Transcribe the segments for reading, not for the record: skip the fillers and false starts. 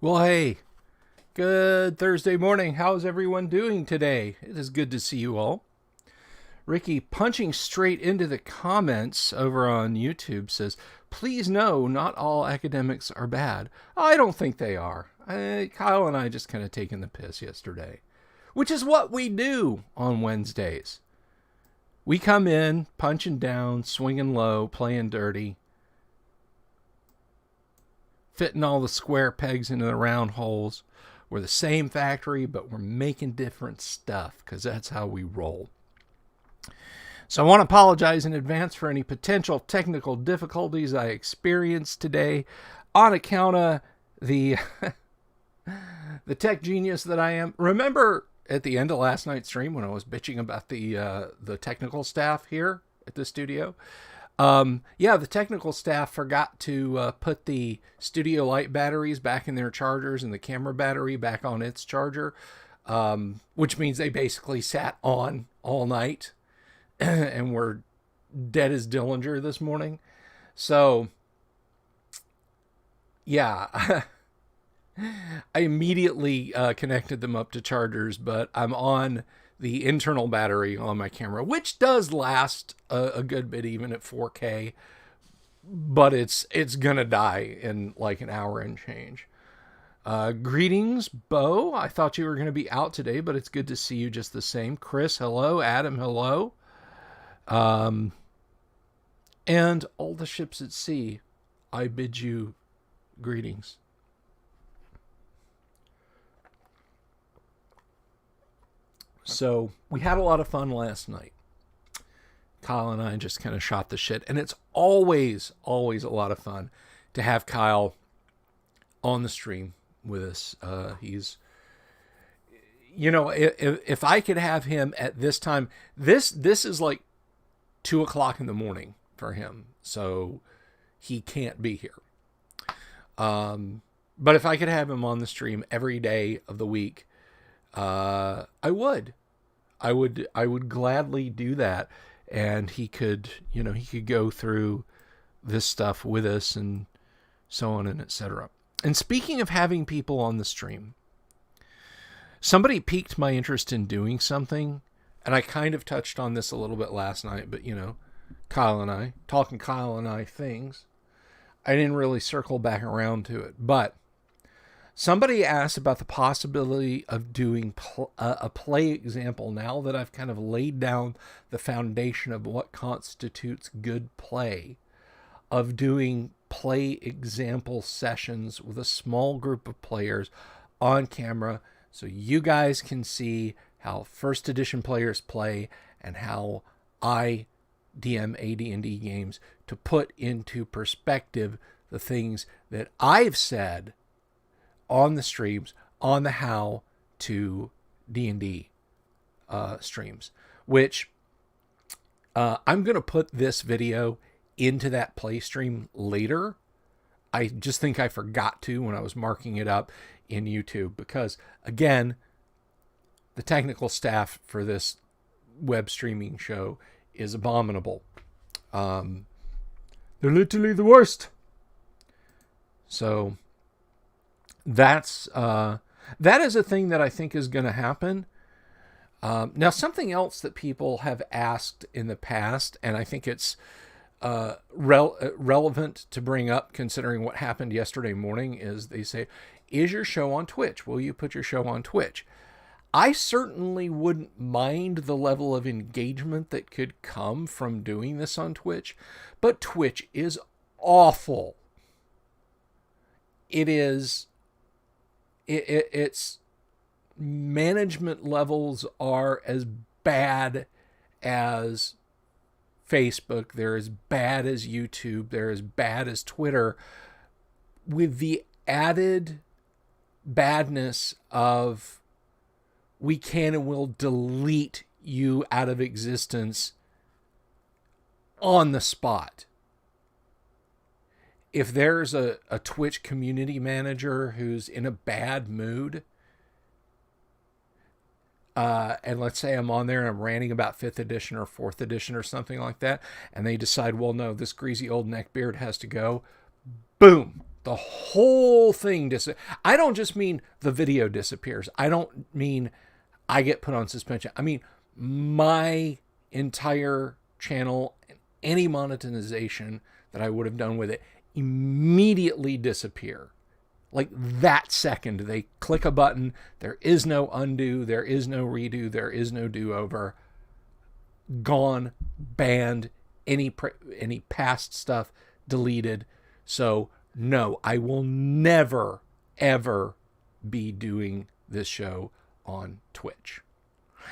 Well, hey, good Thursday morning. How's everyone doing today? It is good to see you all. Ricky, punching straight into the comments over on YouTube, says, please know not all academics are bad. I don't think they are. Kyle and I just kind of taken the piss yesterday, which is what we do on Wednesdays. We come in, punching down, swinging low, playing dirty, fitting all the square pegs into the round holes. We're the same factory, but we're making different stuff because that's how we roll. So I want to apologize in advance for any potential technical difficulties I experienced today on account of the the tech genius that I am. Remember at the end of last night's stream when I was bitching about the technical staff here at the studio? The technical staff forgot to put the studio light batteries back in their chargers and the camera battery back on its charger, which means they basically sat on all night and were dead as Dillinger this morning. So, yeah, I immediately connected them up to chargers, but I'm on the internal battery on my camera, which does last a good bit even at 4K, but it's gonna die in like an hour and change. Greetings, Bo. I thought you were going to be out today, but it's good to see you just the same. Chris, hello. Adam, hello. And all the ships at sea, I bid you greetings. So we had a lot of fun last night. Kyle and I just kind of shot the shit. And it's always a lot of fun to have Kyle on the stream with us. He's, if I could have him at this time, this is like 2:00 in the morning for him. So he can't be here. But if I could have him on the stream every day of the week, I would gladly do that. And he could go through this stuff with us and so on and etc. And speaking of having people on the stream, somebody piqued my interest in doing something. And I kind of touched on this a little bit last night, but Kyle and I things. I didn't really circle back around to it, but somebody asked about the possibility of doing a play example now that I've kind of laid down the foundation of what constitutes good play, of doing play example sessions with a small group of players on camera so you guys can see how first edition players play and how I DM AD&D games to put into perspective the things that I've said on the streams, on the How to D&D streams, which I'm going to put this video into that play stream later. I just think I forgot to when I was marking it up in YouTube because, again, the technical staff for this web streaming show is abominable. They're literally the worst. So that is a thing that I think is going to happen. Now, something else that people have asked in the past, and I think it's relevant to bring up considering what happened yesterday morning, is they say, is your show on Twitch? Will you put your show on Twitch? I certainly wouldn't mind the level of engagement that could come from doing this on Twitch, but Twitch is awful. Its management levels are as bad as Facebook. They're as bad as YouTube. They're as bad as Twitter, with the added badness of we can and will delete you out of existence on the spot. If there's a Twitch community manager who's in a bad mood, and let's say I'm on there and I'm ranting about 5th edition or 4th edition or something like that, and they decide, well, no, this greasy old neckbeard has to go, boom, The whole thing I don't just mean the video disappears. I don't mean I get put on suspension. I mean my entire channel, any monetization that I would have done with it, immediately disappear. Like that second, they click a button. There is no undo. There is no redo. There is no do-over. Gone, banned, any past stuff deleted. So no, I will never, ever be doing this show on Twitch.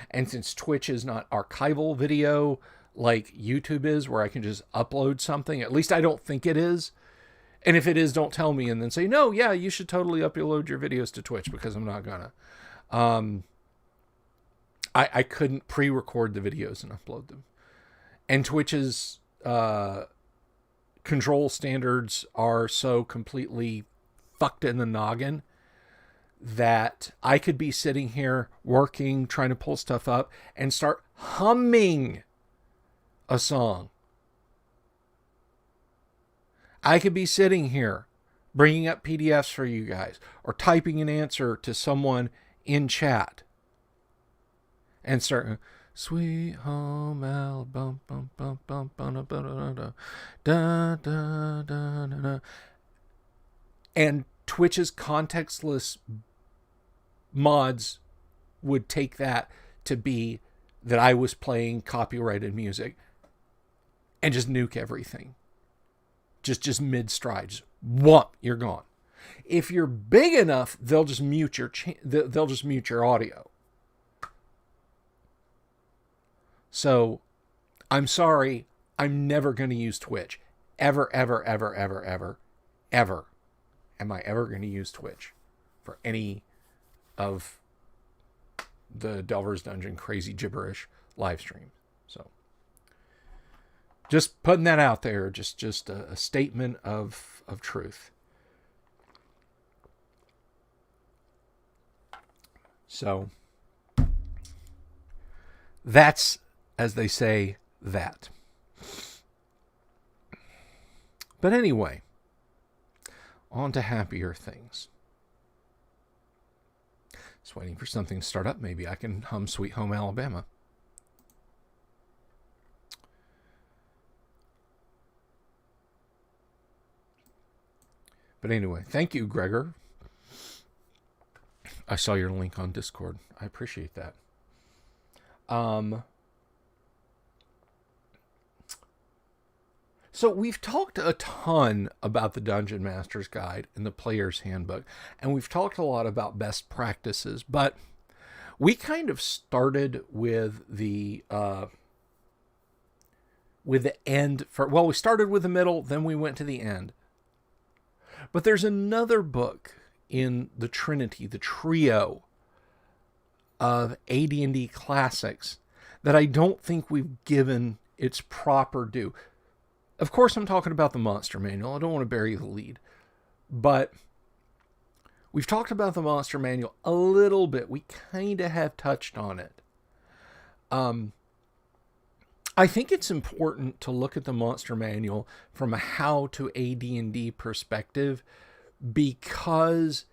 And since Twitch is not archival video like YouTube is, where I can just upload something, at least I don't think it is. And if it is, don't tell me and then say, no, yeah, you should totally upload your videos to Twitch, because I'm not gonna. I couldn't pre-record the videos and upload them. And Twitch's control standards are so completely fucked in the noggin that I could be sitting here working, trying to pull stuff up, and start humming a song. I could be sitting here bringing up PDFs for you guys, or typing an answer to someone in chat, and start, Sweet Home Alabama, bum, bum, bum, bum, da, da, da, da, da. And Twitch's contextless mods would take that to be that I was playing copyrighted music and just nuke everything. Just mid-stride. Just whomp, you're gone. If you're big enough, they'll just mute your audio. So, I'm sorry, I'm never going to use Twitch. Ever, ever, ever, ever, ever, ever. Am I ever going to use Twitch for any of the Delver's Dungeon crazy gibberish live stream? So, just putting that out there, just a statement of truth. So, that's, as they say, that. But anyway, on to happier things. Just waiting for something to start up. Maybe I can hum Sweet Home Alabama. But anyway, thank you, Gregor. I saw your link on Discord. I appreciate that. So we've talked a ton about the Dungeon Master's Guide and the Player's Handbook, and we've talked a lot about best practices, but we kind of started with the end. We started with the middle, then we went to the end. But there's another book in the Trinity, the trio of AD&D classics, that I don't think we've given its proper due. Of course, I'm talking about the Monster Manual. I don't want to bury the lead. But we've talked about the Monster Manual a little bit. We kind of have touched on it. I think it's important to look at the Monster Manual from a how to AD&D perspective, because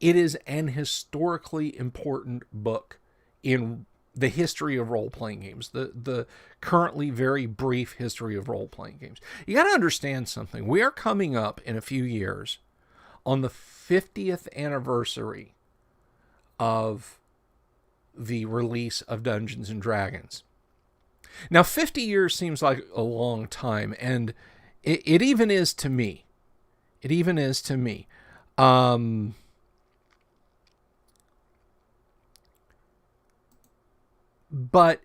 it is an historically important book in the history of role-playing games, the currently very brief history of role-playing games. You got to understand something. We are coming up in a few years on the 50th anniversary of the release of Dungeons and Dragons. Now, 50 years seems like a long time, and it even is to me. It even is to me. But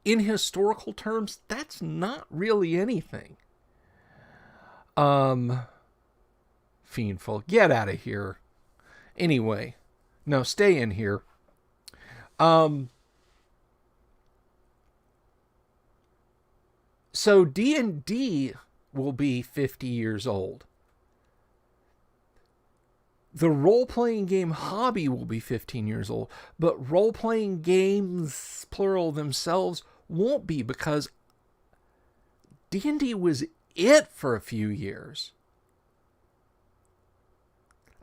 in historical terms, that's not really anything. Fiendful, get out of here. Anyway, no, stay in here. So D&D will be 50 years old. The role-playing game hobby will be 15 years old, but role-playing games, plural, themselves won't be, because D&D was it for a few years.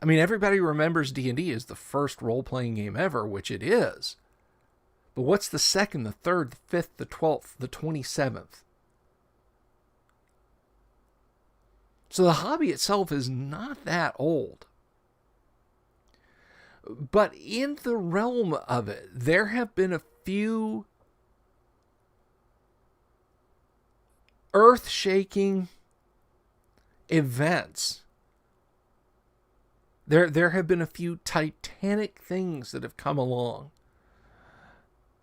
I mean, everybody remembers D&D as the first role-playing game ever, which it is. But what's the second, the third, the 5th, the 12th, the 27th? So the hobby itself is not that old. But in the realm of it, there have been a few earth-shaking events. There have been a few titanic things that have come along.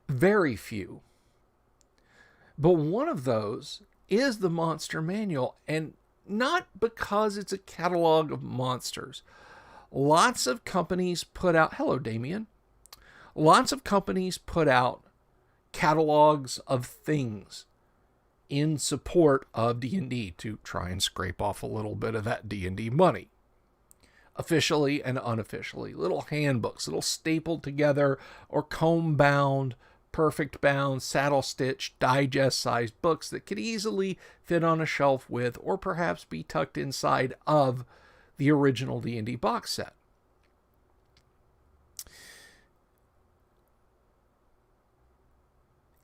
Very few. But one of those is the Monster Manual, and not because it's a catalog of monsters. Lots of companies put out... Hello, Damien. Lots of companies put out catalogs of things in support of D&D to try and scrape off a little bit of that D&D money. Officially and unofficially. Little handbooks, little stapled together or comb-bound, perfect bound, saddle-stitched, digest-sized books that could easily fit on a shelf with, or perhaps be tucked inside of, the original D&D box set.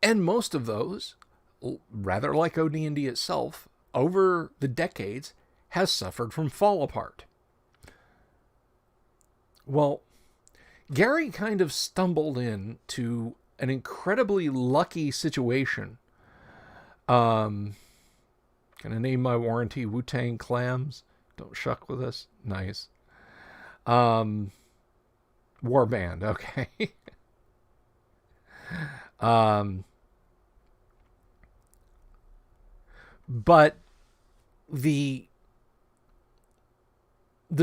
And most of those, rather like OD&D itself, over the decades, has suffered from fall apart. Well, Gary kind of stumbled into an incredibly lucky situation. Gonna name my warranty Wu-Tang Clams. Don't shuck with us. Nice. Warband, okay. But the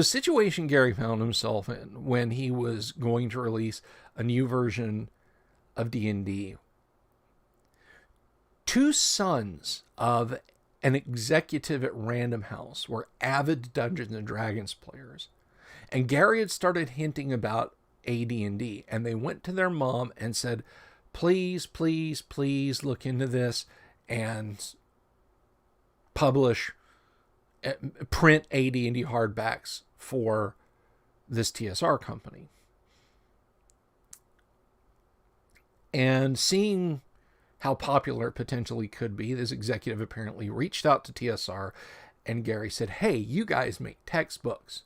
situation Gary found himself in when he was going to release a new version of D&D, two sons of an executive at Random House were avid Dungeons and Dragons players, and Gary had started hinting about AD&D, and they went to their mom and said, please, please, please look into this and print AD&D hardbacks for this TSR company. And seeing how popular it potentially could be, this executive apparently reached out to TSR, and Gary said, hey, you guys make textbooks.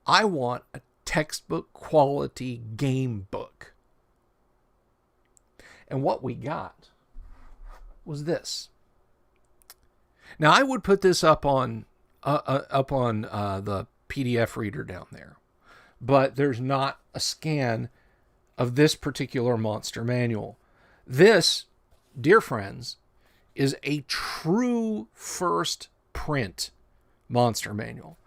I want a textbook quality game book. And what we got was this. Now, I would put this up on the PDF reader down there, but there's not a scan of this particular monster manual. This, dear friends, is a true first print monster manual.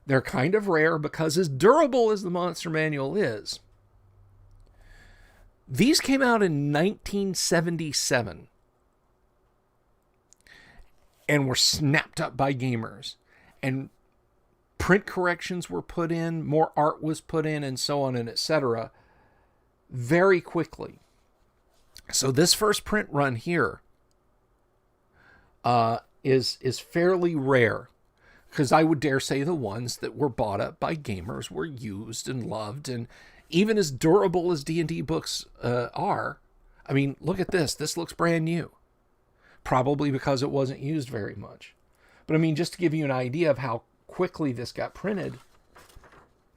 They're kind of rare because, as durable as the monster manual is, these came out in 1977 and were snapped up by gamers, and print corrections were put in, more art was put in, and so on and etc. very quickly. So this first print run here is fairly rare, because I would dare say the ones that were bought up by gamers were used and loved, and even as durable as D&D books are. I mean, look at this. This looks brand new. Probably because it wasn't used very much. But I mean, just to give you an idea of how quickly this got printed,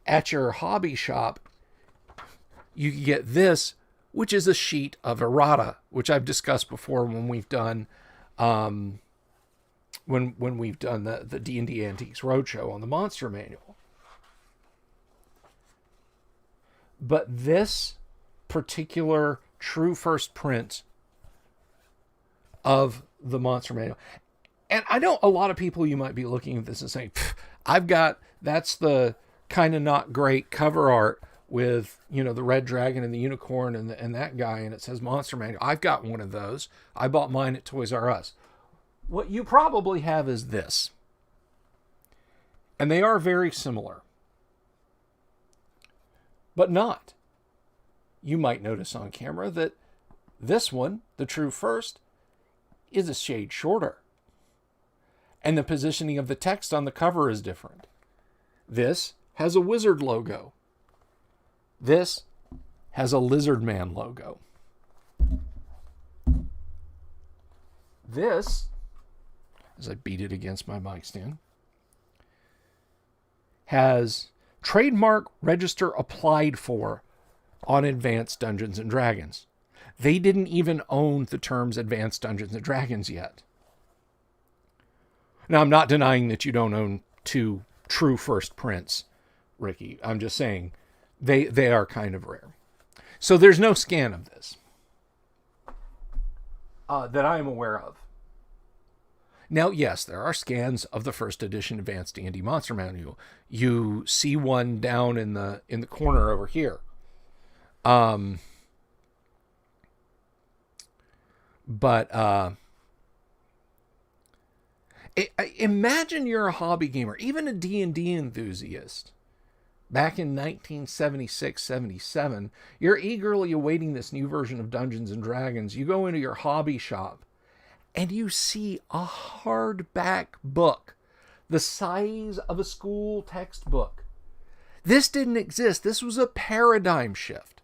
at your hobby shop, you can get this, which is a sheet of errata, which I've discussed before when we've done when we've done the D&D Antiques Roadshow on the Monster Manual. But this particular true first print of the Monster Manual, and I know a lot of people, you might be looking at this and saying, that's the kind of not great cover art with, the red dragon and the unicorn and that guy, and it says Monster Manual. I've got one of those. I bought mine at Toys R Us. What you probably have is this. And they are very similar. But not. You might notice on camera that this one, the true first, is a shade shorter. And the positioning of the text on the cover is different. This has a wizard logo. This has a lizard man logo. This, as I beat it against my mic stand, has trademark register applied for on Advanced Dungeons and Dragons. They didn't even own the terms Advanced Dungeons and Dragons yet. Now, I'm not denying that you don't own two true first prints, Ricky. I'm just saying they are kind of rare. So there's no scan of this that I am aware of. Now, yes, there are scans of the first edition Advanced D&D Monster Manual. You see one down in the corner over here. Imagine you're a hobby gamer, even a D&D enthusiast. Back in 1976-77, you're eagerly awaiting this new version of Dungeons & Dragons. You go into your hobby shop, and you see a hardback book, the size of a school textbook. This didn't exist. This was a paradigm shift.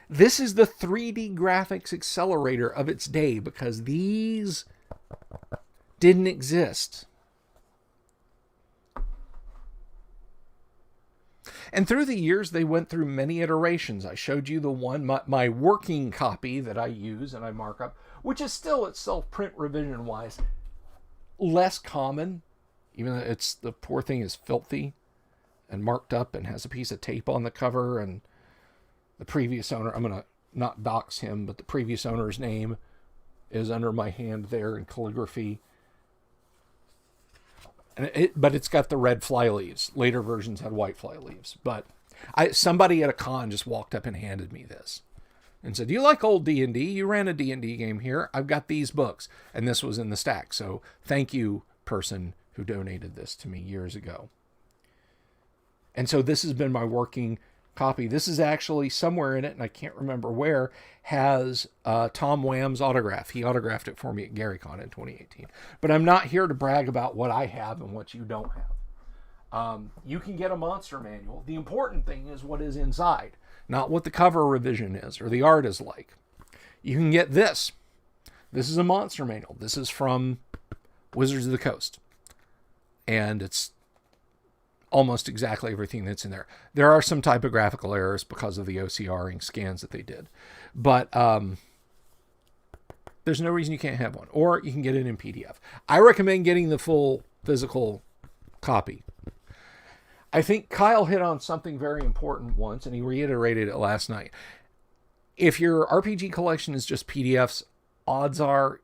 This is the 3D graphics accelerator of its day, because these didn't exist. And through the years, they went through many iterations. I showed you the one, my working copy that I use and I mark up, which is still itself print revision-wise less common, even though the poor thing is filthy and marked up and has a piece of tape on the cover, and the previous owner, I'm going to not dox him, but the previous owner's name is under my hand there in calligraphy. But it's got the red fly leaves. Later versions had white fly leaves. But somebody at a con just walked up and handed me this and said, "Do you like old D&D? You ran a D&D game here. I've got these books." And this was in the stack. So thank you, person who donated this to me years ago. And so this has been my working copy. This is actually somewhere in it, and I can't remember where, has Tom Wham's autograph. He autographed it for me at GaryCon in 2018. But I'm not here to brag about what I have and what you don't have. You can get a monster manual. The important thing is what is inside, not what the cover revision is or the art is like. You can get this. This is a monster manual. This is from Wizards of the Coast. And it's almost exactly everything that's in there. There are some typographical errors because of the OCRing scans that they did. But there's no reason you can't have one. Or you can get it in PDF. I recommend getting the full physical copy. I think Kyle hit on something very important once, and he reiterated it last night. If your RPG collection is just PDFs, odds are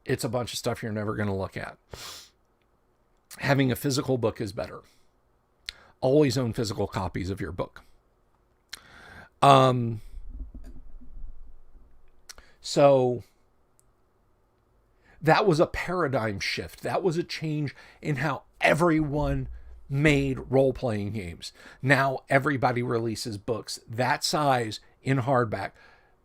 it's a bunch of stuff you're never going to look at. Having a physical book is better. Always own physical copies of your book. So that was a paradigm shift. That was a change in how everyone made role-playing games. Now everybody releases books that size in hardback.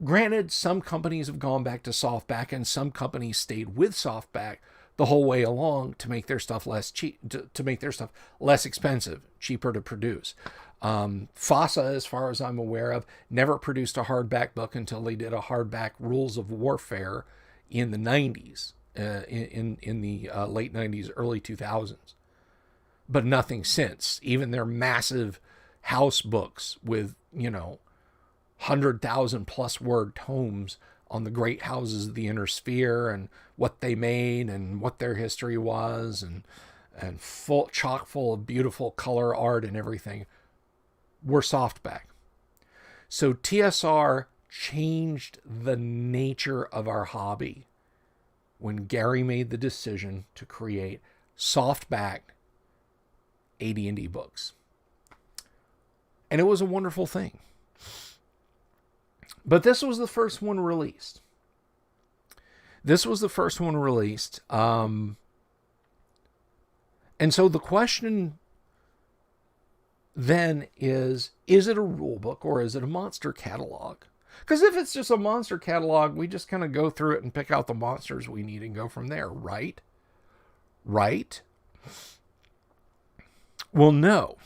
Granted, some companies have gone back to softback, and some companies stayed with softback the whole way along to make their stuff less cheap, to make their stuff less expensive, cheaper to produce. FASA, as far as I'm aware of, never produced a hardback book until they did a hardback Rules of Warfare in the 90s, in the late 90s, early 2000s. But nothing since. Even their massive house books with, 100,000 plus word tomes on the great houses of the inner sphere and what they made and what their history was, and chock full of beautiful color art and everything, were softback. So TSR changed the nature of our hobby when Gary made the decision to create softback AD&D books. And it was a wonderful thing. But this was the first one released. And so the question then is it a rule book or is it a monster catalog? Because if it's just a monster catalog, we just kind of go through it and pick out the monsters we need and go from there, right? Right? will know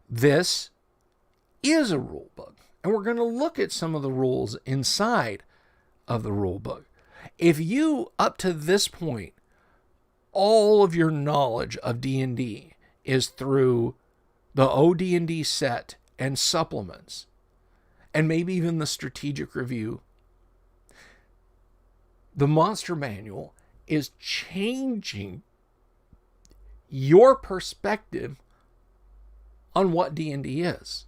this is a rule book. And we're going to look at some of the rules inside of the rule book. If you, up to this point, all of your knowledge of D&D is through the OD&D set and supplements, and maybe even the strategic review, the monster manual is changing your perspective on what D&D is.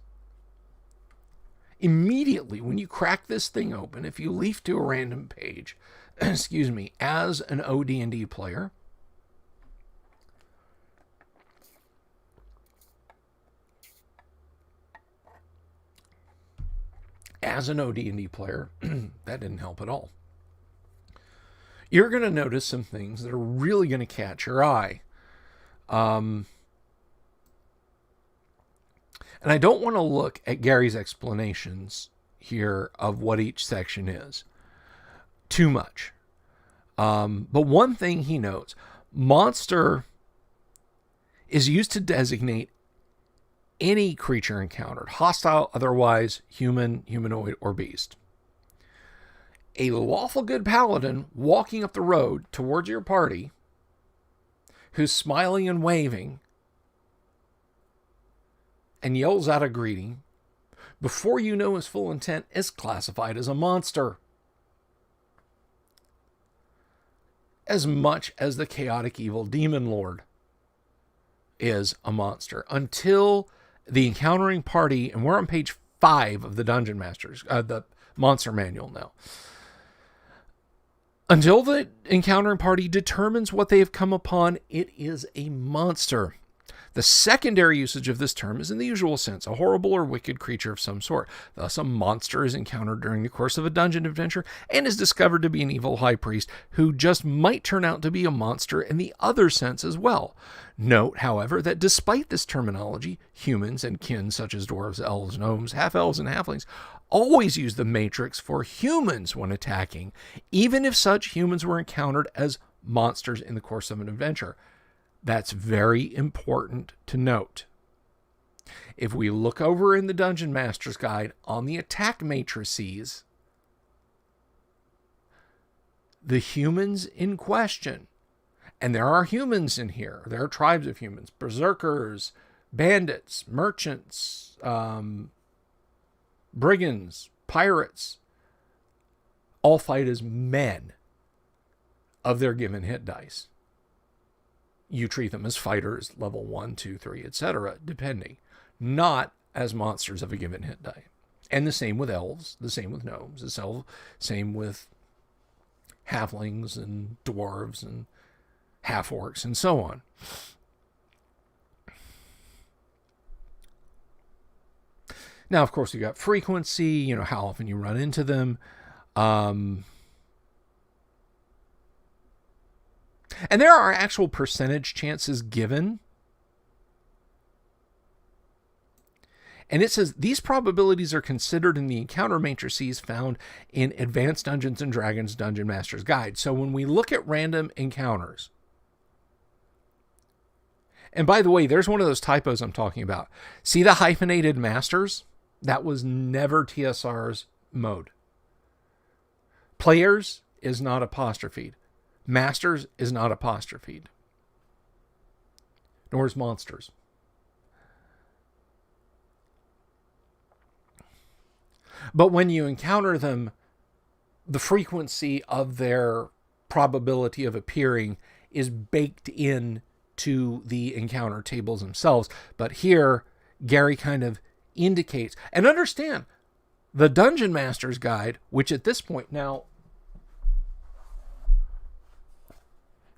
Immediately, when you crack this thing open, if you leaf to a random page, excuse me, as an OD&D player, that didn't help at all. You're going to notice some things that are really going to catch your eye. And I don't want to look at Gary's explanations here of what each section is too much. But one thing he notes, monster is used to designate any creature encountered, hostile, otherwise, human, humanoid, or beast. A lawful good paladin walking up the road towards your party, who's smiling and waving, and yells out a greeting, before you know his full intent, is classified as a monster. As much as the chaotic evil demon lord is a monster. Until the encountering party, and we're on page 5 of the Dungeon Masters, the Monster Manual now. Until the encountering party determines what they have come upon, it is a monster. The secondary usage of this term is in the usual sense, a horrible or wicked creature of some sort. Thus, a monster is encountered during the course of a dungeon adventure and is discovered to be an evil high priest who just might turn out to be a monster in the other sense as well. Note, however, that despite this terminology, humans and kin such as dwarves, elves, gnomes, half-elves, and halflings always use the matrix for humans when attacking, even if such humans were encountered as monsters in the course of an adventure. That's very important to note. If we look over in the Dungeon Master's Guide on the attack matrices, the humans in question, and there are humans in here, there are tribes of humans, berserkers, bandits, merchants, brigands, pirates, all fight as men of their given hit dice. You treat them as fighters, level 1, 2, 3, etc., depending. Not as monsters of a given hit die. And the same with elves, the same with gnomes, the same with halflings and dwarves and half-orcs and so on. Now, of course, you got frequency, how often you run into them. And there are actual percentage chances given. And it says, these probabilities are considered in the encounter matrices found in Advanced Dungeons & Dragons Dungeon Master's Guide. So when we look at random encounters, and by the way, there's one of those typos I'm talking about. See the hyphenated masters? That was never TSR's mode. Players is not apostrophed. Masters is not apostrophed. Nor is monsters. But when you encounter them, the frequency of their probability of appearing is baked in to the encounter tables themselves. But here, Gary kind of indicates, and understand, the Dungeon Master's Guide, which at this point now,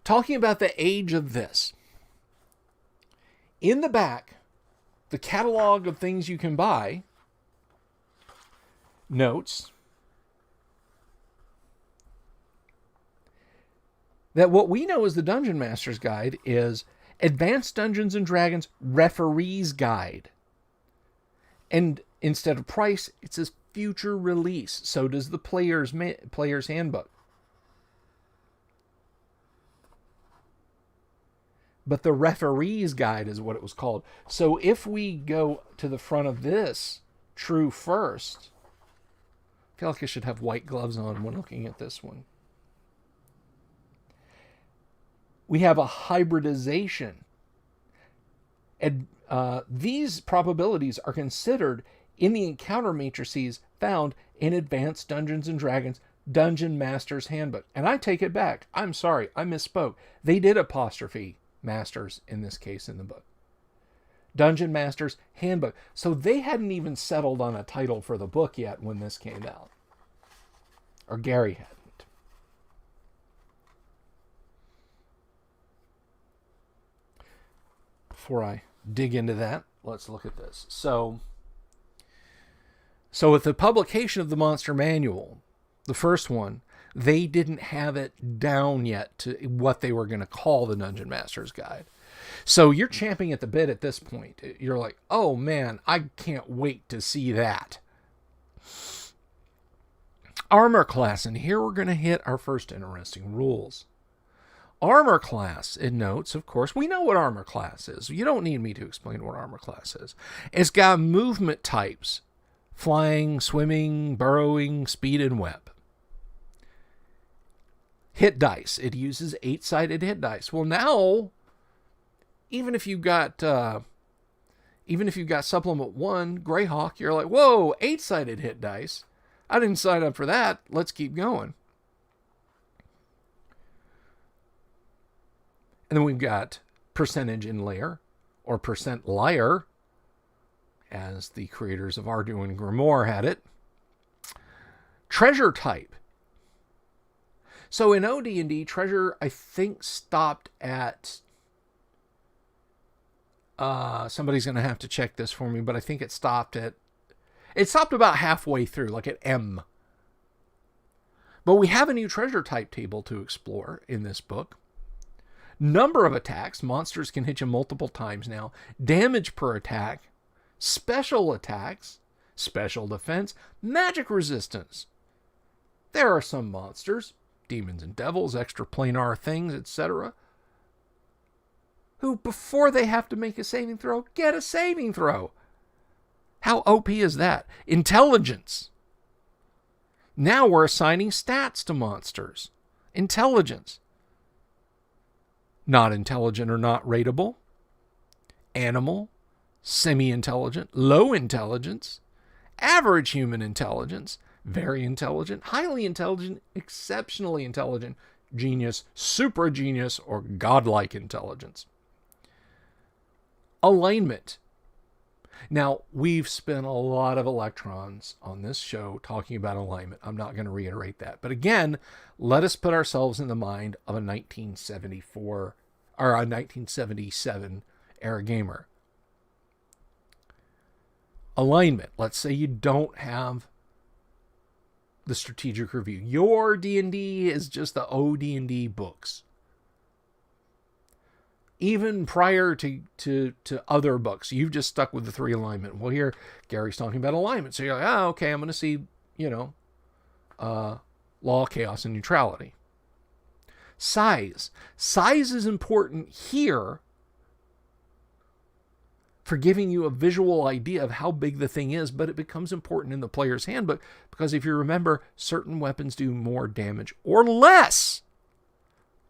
talking about the age of this, in the back, the catalog of things you can buy notes that what we know as the Dungeon Master's Guide is Advanced Dungeons & Dragons Referee's Guide. And instead of price, it says future release. So does the Player's Handbook. but the referee's guide is what it was called. So if we go to the front of this true first, I feel like I should have white gloves on when looking at this one. We have a hybridization. And these probabilities are considered in the encounter matrices found in Advanced Dungeons and Dragons Dungeon Master's Handbook. And I take it back. I'm sorry, I misspoke. They did apostrophe Masters in this case in the book. Dungeon Master's Handbook. So they hadn't even settled on a title for the book yet when this came out. Or Gary hadn't. Before I dig into that, let's look at this. So with the publication of the Monster Manual, the first one, they didn't have it down yet to what they were going to call the Dungeon Master's Guide. So you're champing at the bit at this point. You're like, oh man, I can't wait to see that. Armor class, and here we're going to hit our first interesting rules. Armor class, it notes, of course, we know what armor class is. You don't need me to explain what armor class is. It's got movement types: flying, swimming, burrowing, speed, and web. Hit dice. It uses 8-sided hit dice. Well, now, even if you've got supplement 1, Greyhawk, you're like, whoa, 8-sided hit dice. I didn't sign up for that. Let's keep going. And then we've got percentage in layer, or percent liar, as the creators of Arduin Grimoire had it. Treasure type. So in OD&D, treasure, I think, stopped at... somebody's going to have to check this for me, but I think it stopped about halfway through, like at M. But we have a new treasure type table to explore in this book. Number of attacks. Monsters can hit you multiple times now. Damage per attack. Special attacks. Special defense. Magic resistance. There are some monsters, demons and devils, extraplanar things, etc., who, before they have to make a saving throw, get a saving throw. How OP is that? Intelligence. Now we're assigning stats to monsters. Intelligence. Not intelligent or not rateable. Animal. Semi-intelligent. Low intelligence. Average human intelligence. Very intelligent. Highly intelligent. Exceptionally intelligent. Genius. Super genius. Or godlike intelligence. Alignment. Now, we've spent a lot of electrons on this show talking about alignment. I'm not going to reiterate that. But again, let us put ourselves in the mind of a 1974 or a 1977 era gamer. Alignment. Let's say you don't have the strategic review. Your D&D is just the OD&D books. Even prior to other books, you've just stuck with the 3 alignment. Well, here, Gary's talking about alignment. So you're like, oh, okay, I'm going to see, law, chaos, and neutrality. Size. Size is important here for giving you a visual idea of how big the thing is, but it becomes important in the player's handbook because if you remember, certain weapons do more damage or less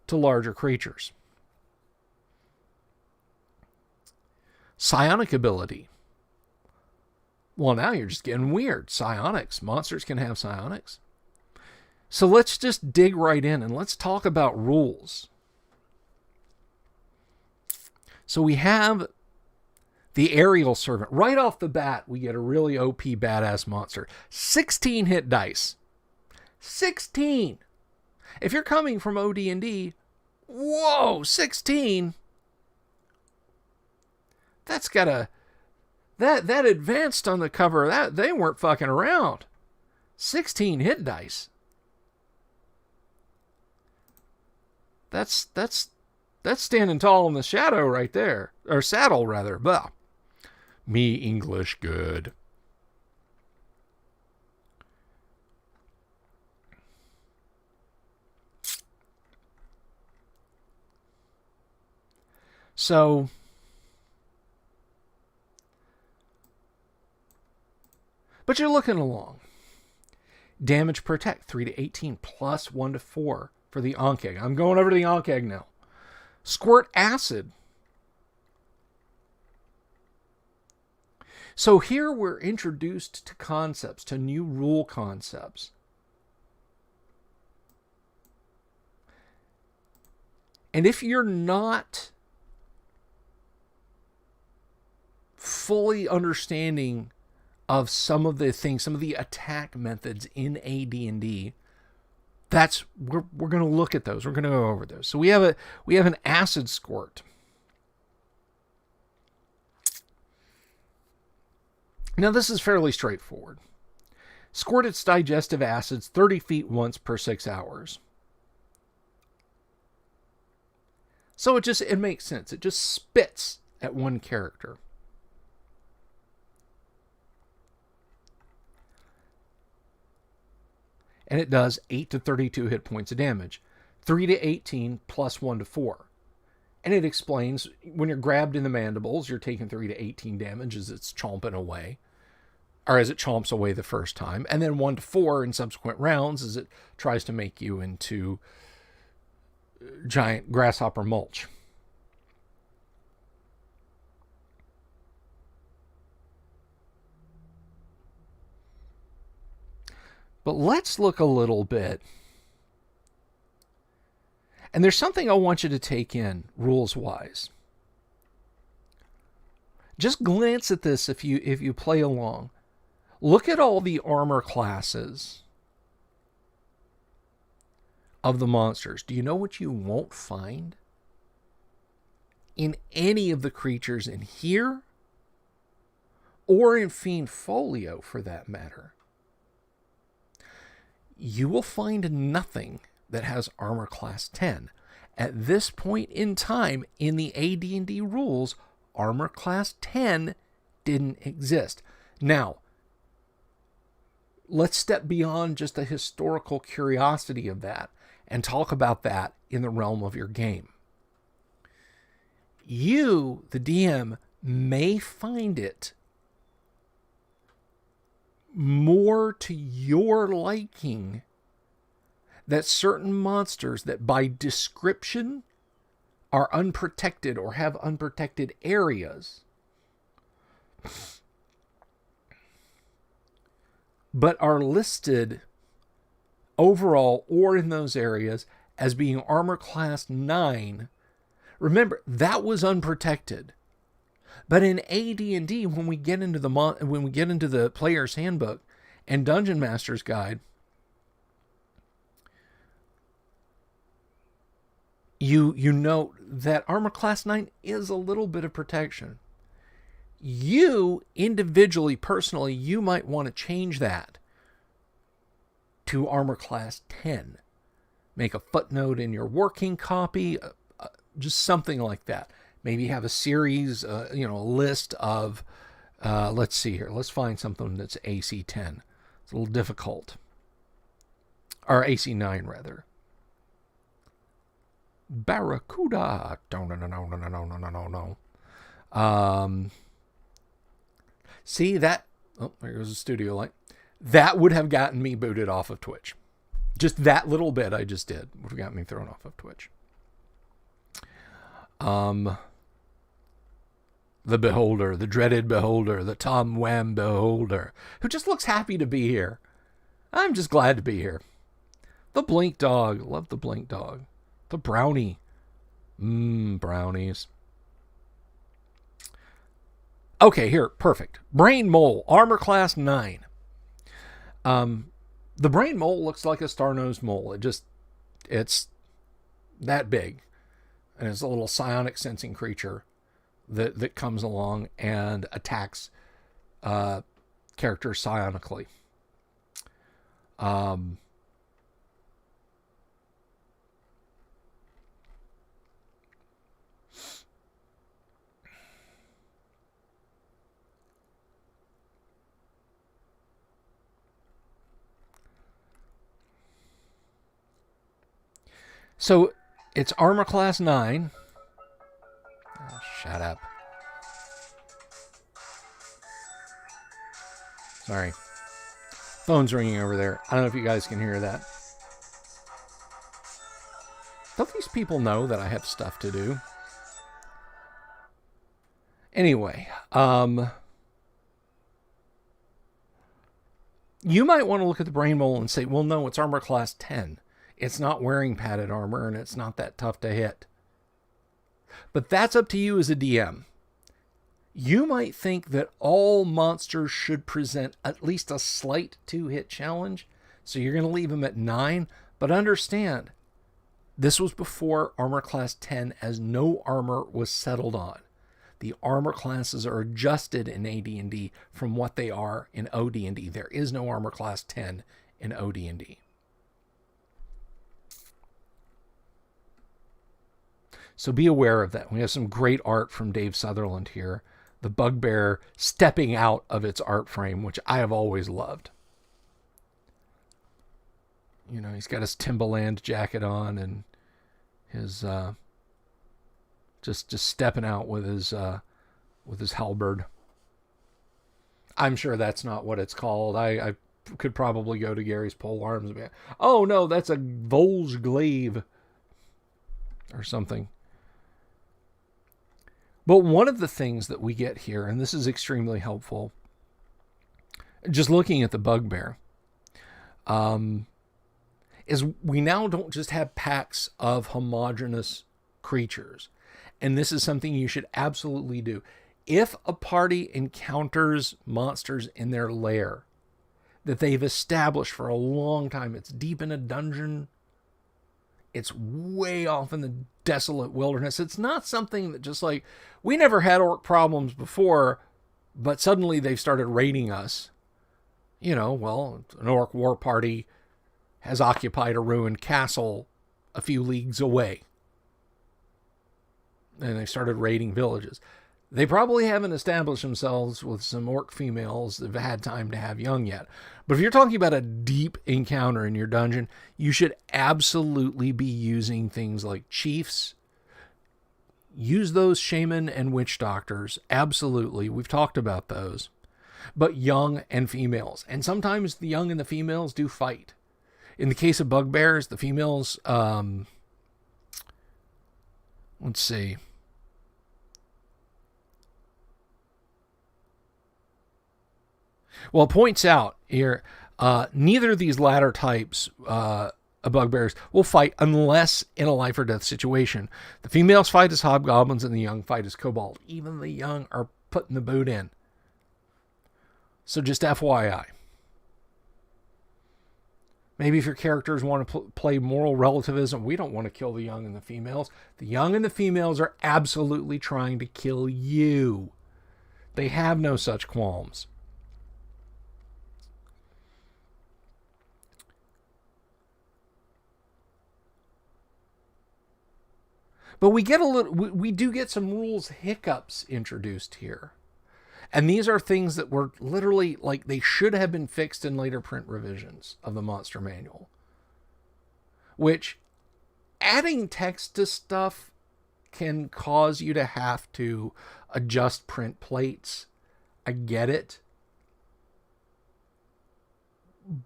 to larger creatures. Psionic ability. Well, now you're just getting weird. Psionics. Monsters can have psionics. So let's just dig right in and let's talk about rules. So we have the aerial servant. Right off the bat, we get a really OP badass monster. 16 hit dice. 16! If you're coming from OD&D, whoa, 16... That's got a... That advanced on the cover. That they weren't fucking around. 16 hit dice. That's standing tall in the shadow right there. Or saddle, rather. Blah. Me English good. So but you're looking along. Damage protect 3 to 18 plus 1 to 4 for the Ankh Egg. I'm going over to the Ankh Egg now. Squirt acid. So here we're introduced to concepts, to new rule concepts. And if you're not fully understanding of some of the things, some of the attack methods in AD&D, we're going to look at those. We're going to go over those. So we have an acid squirt. Now this is fairly straightforward. Squirt its digestive acids 30 feet once per 6 hours. So it makes sense. It just spits at one character. And it does 8 to 32 hit points of damage. 3 to 18 plus 1 to 4. And it explains when you're grabbed in the mandibles, you're taking 3 to 18 damage as it's chomping away. Or as it chomps away the first time. And then 1 to 4 in subsequent rounds as it tries to make you into giant grasshopper mulch. But let's look a little bit. And there's something I want you to take in, rules-wise. Just glance at this if you play along. Look at all the armor classes of the monsters. Do you know what you won't find in any of the creatures in here? Or in Fiend Folio, for that matter? You will find nothing that has armor class 10. At this point in time in the AD&D rules, armor class 10 didn't exist. Now, let's step beyond just the historical curiosity of that and talk about that in the realm of your game. You, the DM, may find it more to your liking that certain monsters that by description are unprotected or have unprotected areas, but are listed overall or in those areas as being armor class 9. Remember, that was unprotected. But in AD&D, when we get into the player's handbook and Dungeon Master's Guide, you note that armor class 9 is a little bit of protection. You individually, personally, you might want to change that to armor class 10. Make a footnote in your working copy, just something like that. Maybe have a series, a list of, let's see here. Let's find something that's AC 10. It's a little difficult. Or AC 9, rather. Barracuda. No. See that? Oh, there goes the studio light. That would have gotten me booted off of Twitch. Just that little bit I just did would have got me thrown off of Twitch. The Beholder, the dreaded Beholder, the Tom Wham Beholder, who just looks happy to be here. I'm just glad to be here. The Blink Dog, love the Blink Dog. The Brownie, brownies. Okay, here, perfect. Brain Mole, armor class 9. The Brain Mole looks like a star-nosed mole. It's that big. And it's a little psionic sensing creature that comes along and attacks characters psionically. So it's armor class 9. Shut up. Sorry. Phone's ringing over there. I don't know if you guys can hear that. Don't these people know that I have stuff to do? Anyway, you might want to look at the brain mole and say, well, no, it's armor class 10. It's not wearing padded armor, and it's not that tough to hit. But that's up to you as a DM. You might think that all monsters should present at least a slight 2-hit challenge, so you're going to leave them at 9, but understand, this was before armor class 10, as no armor was settled on. The armor classes are adjusted in AD&D from what they are in OD&D. There is no armor class 10 in OD&D. So be aware of that. We have some great art from Dave Sutherland here. The bugbear stepping out of its art frame, which I have always loved. You know, he's got his Timberland jacket on and his just stepping out with his halberd. I'm sure that's not what it's called. I could probably go to Gary's pole arms and be, oh no, that's a Volksglaive or something. But one of the things that we get here, and this is extremely helpful, just looking at the bugbear, is we now don't just have packs of homogeneous creatures. And this is something you should absolutely do. If a party encounters monsters in their lair that they've established for a long time, it's deep in a dungeon, it's way off in the desolate wilderness. It's not something that just like, we never had orc problems before, but suddenly they've started raiding us. You know, well, an orc war party has occupied a ruined castle a few leagues away. And they started raiding villages. They probably haven't established themselves with some orc females that have had time to have young yet. But if you're talking about a deep encounter in your dungeon, you should absolutely be using things like chiefs. Use those shaman and witch doctors. Absolutely. We've talked about those. But young and females. And sometimes the young and the females do fight. In the case of bugbears, the females, let's see. Well, it points out here, neither of these latter types of bugbears will fight unless in a life or death situation. The females fight as hobgoblins and the young fight as kobold. Even the young are putting the boot in. So just FYI. Maybe if your characters want to play moral relativism, we don't want to kill the young and the females. The young and the females are absolutely trying to kill you. They have no such qualms. But we do get some rules hiccups introduced here. And these are things that were literally, like, they should have been fixed in later print revisions of the Monster Manual. Which, adding text to stuff can cause you to have to adjust print plates. I get it.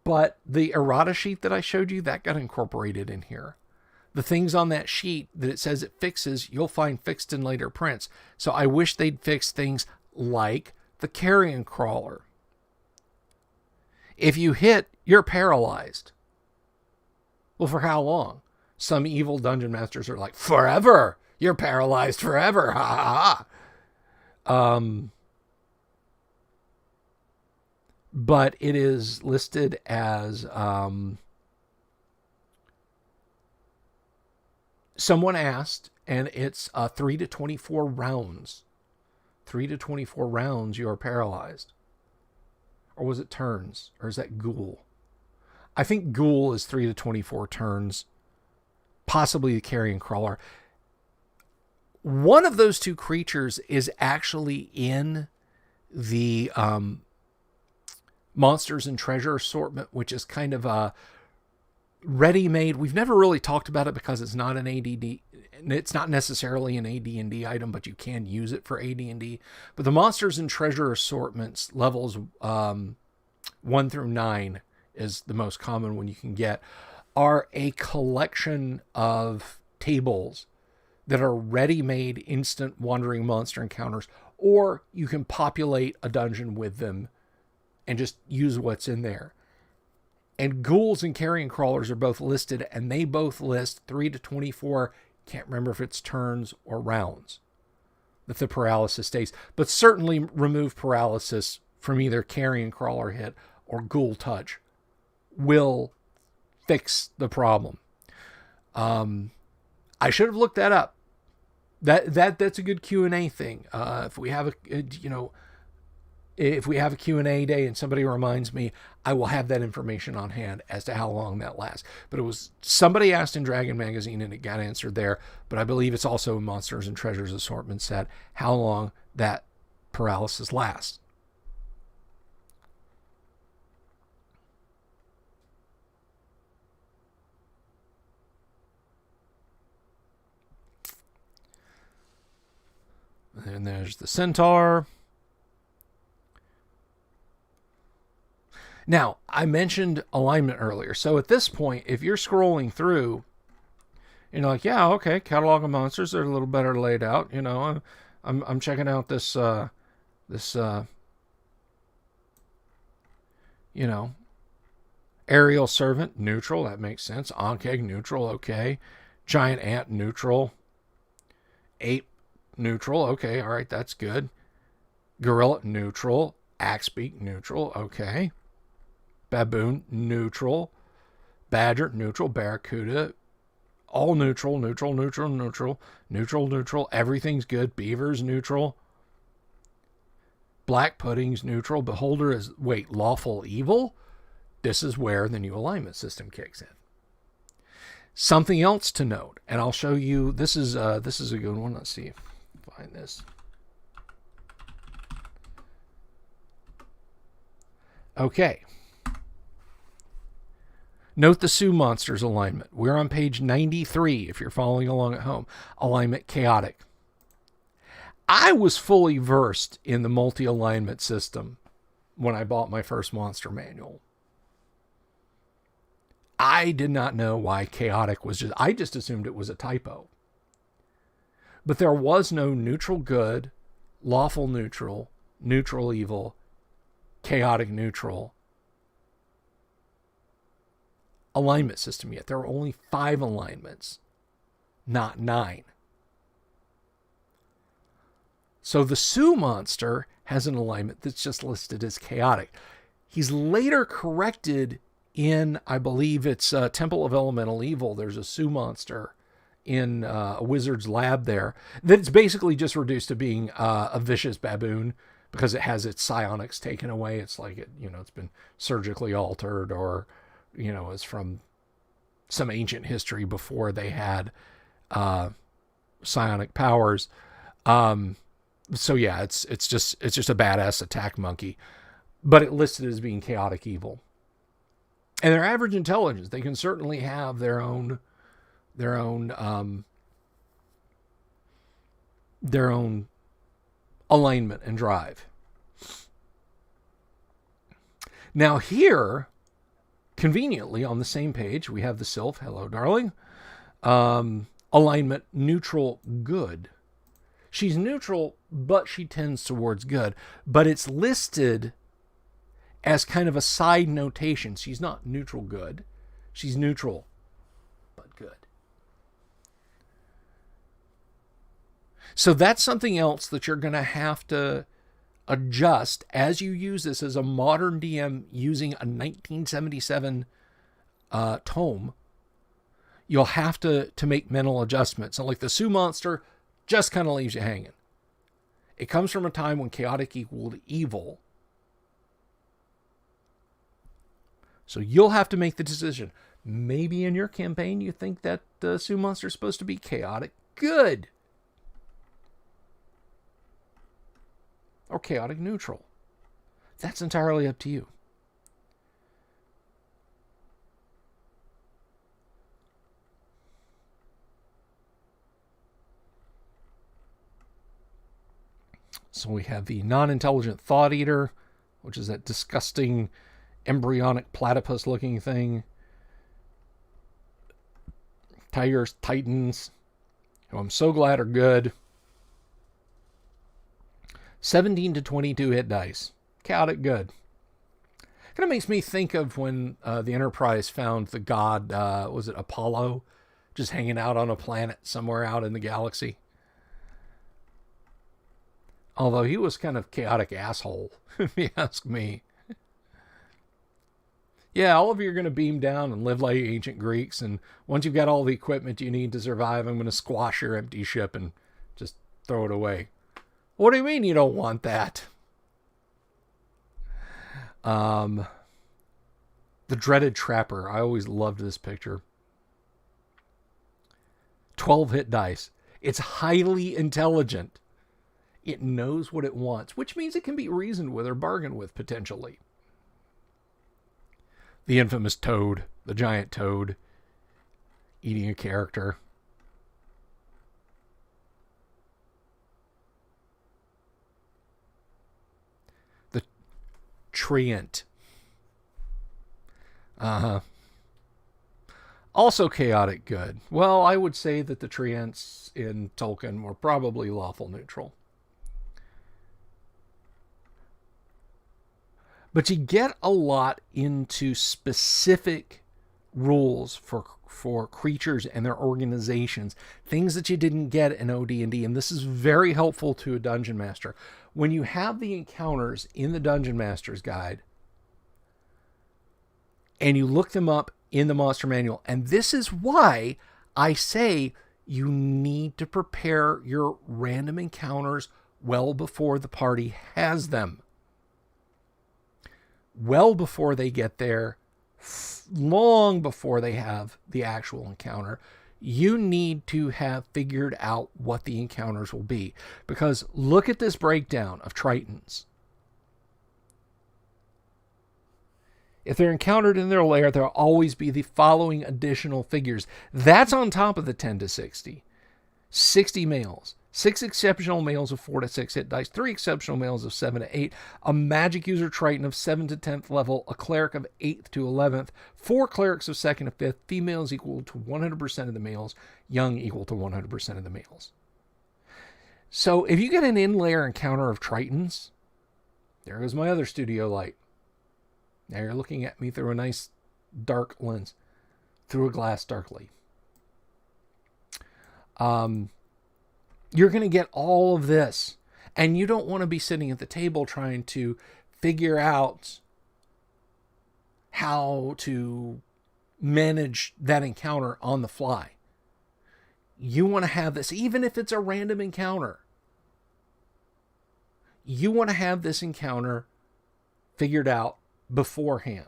But the errata sheet that I showed you, that got incorporated in here. The things on that sheet that it says it fixes, you'll find fixed in later prints. So I wish they'd fix things like the carrion crawler. If you hit, you're paralyzed. Well, for how long? Some evil dungeon masters are like, forever! You're paralyzed forever! Ha ha ha! But it is listed as... someone asked, and it's 3 to 24 rounds. 3 to 24 rounds, you are paralyzed. Or was it turns? Or is that ghoul? I think ghoul is 3 to 24 turns. Possibly the carrion crawler. One of those two creatures is actually in the Monsters and Treasure assortment, which is kind of a ready-made. We've never really talked about it because it's not an and it's not necessarily an AD&D item, but you can use it for AD&D. But the monsters and treasure assortments levels 1 through 9 is the most common one you can get, are a collection of tables that are ready-made instant wandering monster encounters, or you can populate a dungeon with them and just use what's in there. And ghouls and carrion crawlers are both listed, and they both list 3 to 24, can't remember if it's turns or rounds, that the paralysis stays. But certainly remove paralysis from either carrion crawler hit or ghoul touch will fix the problem. I should have looked that up. That's a good Q&A thing. If we have a Q&A day and somebody reminds me, I will have that information on hand as to how long that lasts. But it was somebody asked in Dragon Magazine and it got answered there. But I believe it's also in Monsters and Treasures assortment set how long that paralysis lasts. And there's the Centaur. Now, I mentioned alignment earlier. So at this point, if you're scrolling through, you're like, yeah, okay, catalog of monsters are a little better laid out. You know, I'm checking out this aerial servant, neutral, that makes sense. Ankeg, neutral, okay. Giant ant, neutral. Ape, neutral, okay, all right, that's good. Gorilla, neutral. Axebeak, neutral, okay. Baboon, neutral. Badger, neutral. Barracuda, all neutral, neutral, neutral, neutral, neutral, neutral. Everything's good. Beaver's neutral. Black pudding's neutral. Beholder is, lawful evil? This is where the new alignment system kicks in. Something else to note, and I'll show you, this is a good one. Let's see if I find this. Okay. Note the Sioux monsters alignment. We're on page 93 if you're following along at home. Alignment chaotic. I was fully versed in the multi-alignment system when I bought my first monster manual. I did not know why chaotic was I just assumed it was a typo. But there was no neutral good, lawful neutral, neutral evil, chaotic neutral alignment system yet. There were only 5 alignments, not 9. So the Sioux monster has an alignment that's just listed as chaotic. He's later corrected in, I believe it's Temple of Elemental Evil. There's a Sioux monster in a wizard's lab there that's basically just reduced to being a vicious baboon because it has its psionics taken away. It's like it's been surgically altered, or is from some ancient history before they had psionic powers. So yeah, it's just a badass attack monkey, but it listed as being chaotic evil. And their average intelligence, they can certainly have their own alignment and drive. Now here, conveniently on the same page, we have the Sylph. Hello, darling. Alignment neutral good. She's neutral, but she tends towards good. But it's listed as kind of a side notation. She's not neutral good. She's neutral, but good. So that's something else that you're going to have to adjust as you use this as a modern DM using a 1977 tome. You'll have to make mental adjustments. So like the Sioux monster just kind of leaves you hanging. It comes from a time when chaotic equaled evil. So you'll have to make the decision. Maybe in your campaign you think that the Sioux monster is supposed to be chaotic good. Or chaotic neutral. That's entirely up to you. So we have the non-intelligent thought eater, which is that disgusting embryonic platypus looking thing. Tigers, Titans, who I'm so glad are good. 17 to 22 hit dice. Chaotic good. Kind of makes me think of when the Enterprise found the god, was it Apollo? Just hanging out on a planet somewhere out in the galaxy. Although he was kind of chaotic asshole, if you ask me. Yeah, all of you are going to beam down and live like ancient Greeks, and once you've got all the equipment you need to survive, I'm going to squash your empty ship and just throw it away. What do you mean you don't want that? The dreaded trapper. I always loved this picture. 12 hit dice. It's highly intelligent. It knows what it wants, which means it can be reasoned with or bargained with, potentially. The infamous toad, the giant toad, eating a character. The Treant. Also chaotic good. Well, I would say that the Treants in Tolkien were probably lawful neutral. But you get a lot into specific rules for creatures and their organizations, things that you didn't get in OD&D, and this is very helpful to a dungeon master. When you have the encounters in the Dungeon Master's Guide, and you look them up in the Monster Manual, and this is why I say you need to prepare your random encounters well before the party has them. Well before they get there, long before they have the actual encounter, you need to have figured out what the encounters will be. Because look at this breakdown of Tritons. If they're encountered in their lair, there'll always be the following additional figures. That's on top of the 10 to 60. 60 males. 6 exceptional males of 4 to 6 hit dice, 3 exceptional males of 7 to 8, a magic user Triton of 7 to 10th level, a cleric of 8th to 11th, 4 clerics of 2nd to 5th, females equal to 100% of the males, young equal to 100% of the males. So if you get an in-layer encounter of Tritons, there goes my other studio light. Now you're looking at me through a nice dark lens, through a glass darkly. You're going to get all of this, and you don't want to be sitting at the table trying to figure out how to manage that encounter on the fly. You want to have this, even if it's a random encounter. You want to have this encounter figured out beforehand.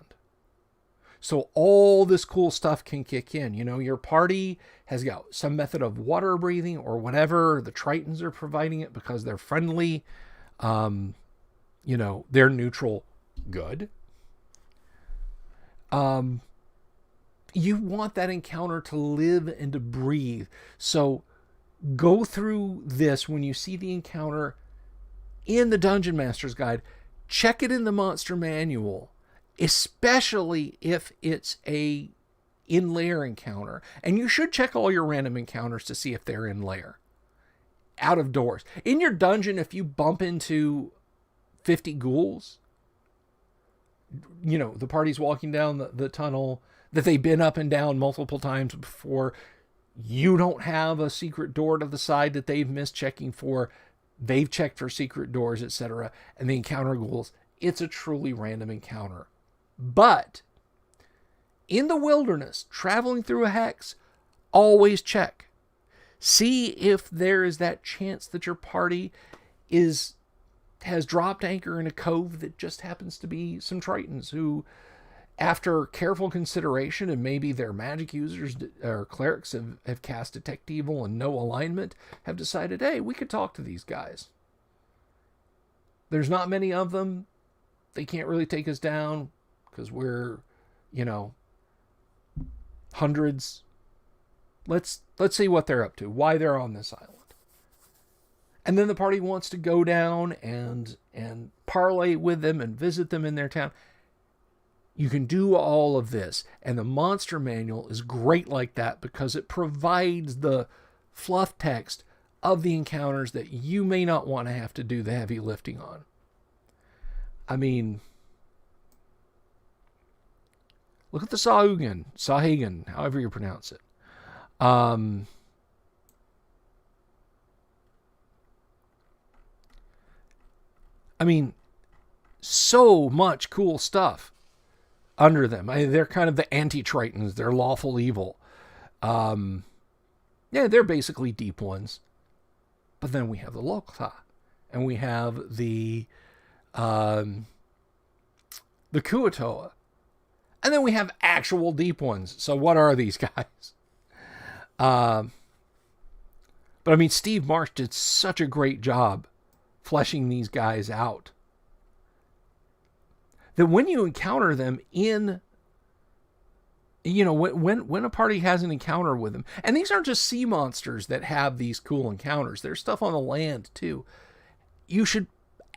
So all this cool stuff can kick in. You know, your party has got some method of water breathing or whatever. The Tritons are providing it because they're friendly. You know, they're neutral. Good. You want that encounter to live and to breathe. So go through this when you see the encounter in the Dungeon Master's Guide. Check it in the Monster Manual. Especially if it's a in-layer encounter. And you should check all your random encounters to see if they're in-layer. Out of doors. In your dungeon, if you bump into 50 ghouls, you know, the party's walking down the tunnel that they've been up and down multiple times before. You don't have a secret door to the side that they've missed checking for. They've checked for secret doors, etc. And they encounter ghouls. It's a truly random encounter. But in the wilderness, traveling through a hex, always check. See if there is that chance that your party has dropped anchor in a cove that just happens to be some Tritons who, after careful consideration, and maybe their magic users or clerics have cast Detect Evil and no alignment, have decided, hey, we could talk to these guys. There's not many of them. They can't really take us down because we're, you know, hundreds. Let's see what they're up to, why they're on this island. And then the party wants to go down and parlay with them and visit them in their town. You can do all of this. And the monster manual is great like that because it provides the fluff text of the encounters that you may not want to have to do the heavy lifting on. I mean, look at the Sahagin, however you pronounce it. I mean, so much cool stuff under them. They're kind of the anti-Tritons. They're lawful evil. Yeah, they're basically deep ones. But then we have the Lokta. And we have the Kuatoa. And then we have actual deep ones. So what are these guys? But I mean, Steve Marsh did such a great job fleshing these guys out that when you encounter them in, you know, when a party has an encounter with them, and these aren't just sea monsters that have these cool encounters, there's stuff on the land too. You should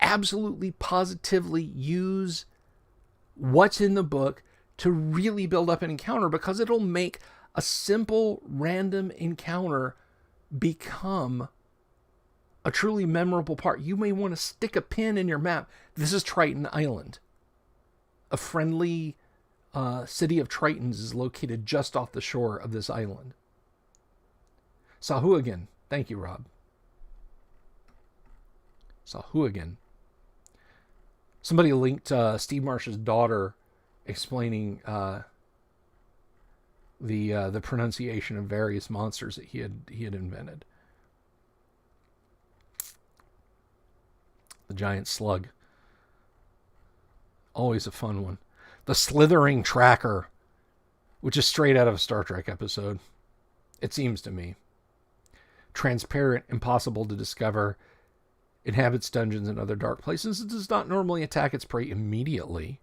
absolutely positively use what's in the book to really build up an encounter, because it'll make a simple random encounter become a truly memorable part. You may want to stick a pin in your map. This is Triton Island. A friendly city of Tritons is located just off the shore of this island. Sahuagin. Thank you, Rob. Sahuagin. Somebody linked Steve Marsh's daughter explaining the pronunciation of various monsters that he had invented. The giant slug. Always a fun one. The Slithering Tracker, which is straight out of a Star Trek episode. It seems to me. Transparent, impossible to discover, inhabits dungeons and other dark places. It does not normally attack its prey immediately.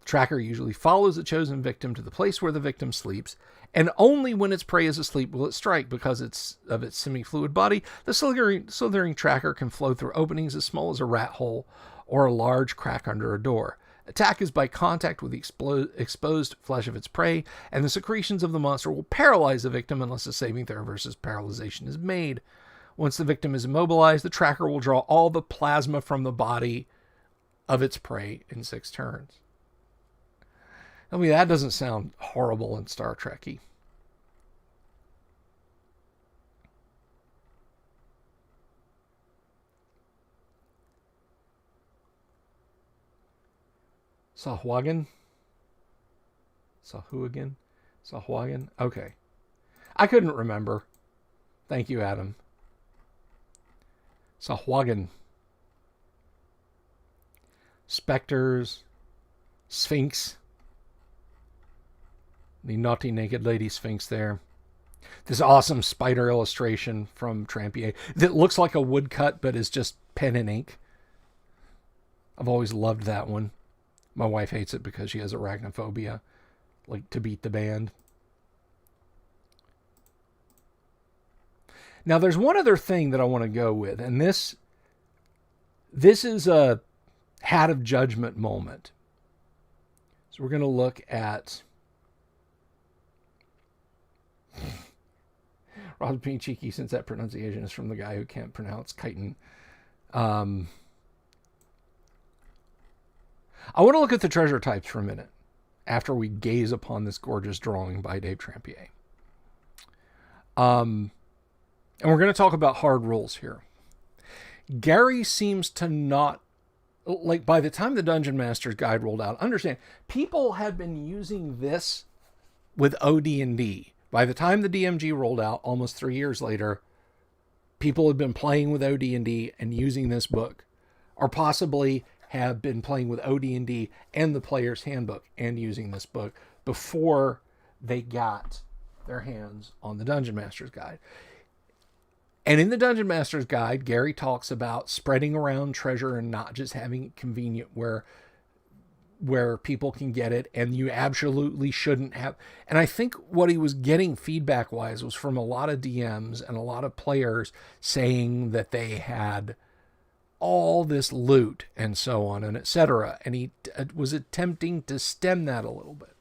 The tracker usually follows the chosen victim to the place where the victim sleeps, and only when its prey is asleep will it strike. Because of its semi-fluid body, the slithering tracker can flow through openings as small as a rat hole or a large crack under a door. Attack is by contact with the exposed flesh of its prey, and the secretions of the monster will paralyze the victim unless a saving throw versus paralyzation is made. Once the victim is immobilized, the tracker will draw all the plasma from the body of its prey in 6 turns. I mean, that doesn't sound horrible and Star Trek-y. Sahuagin? Okay. I couldn't remember. Thank you, Adam. Sahuagin. Spectres. Sphinx. The naughty naked lady Sphinx there. This awesome spider illustration from Trampier that looks like a woodcut but is just pen and ink. I've always loved that one. My wife hates it because she has arachnophobia, like to beat the band. Now there's one other thing that I want to go with, and this is a Hat of Judgment moment. So we're going to look at Rob's being cheeky since that pronunciation is from the guy who can't pronounce chitin. I want to look at the treasure types for a minute after we gaze upon this gorgeous drawing by Dave Trampier. And we're going to talk about hard rules here. Gary seems to not, like, by the time the Dungeon Master's Guide rolled out, understand, people had been using this with AD&D. By the time the DMG rolled out, almost 3 years later, people had been playing with AD&D and using this book, or possibly have been playing with AD&D and the Player's Handbook and using this book before they got their hands on the Dungeon Master's Guide. And in the Dungeon Master's Guide, Gary talks about spreading around treasure and not just having it convenient where where people can get it, and you absolutely shouldn't have. And I think what he was getting feedback wise was from a lot of DMs and a lot of players saying that they had all this loot and so on and etc. And he was attempting to stem that a little bit.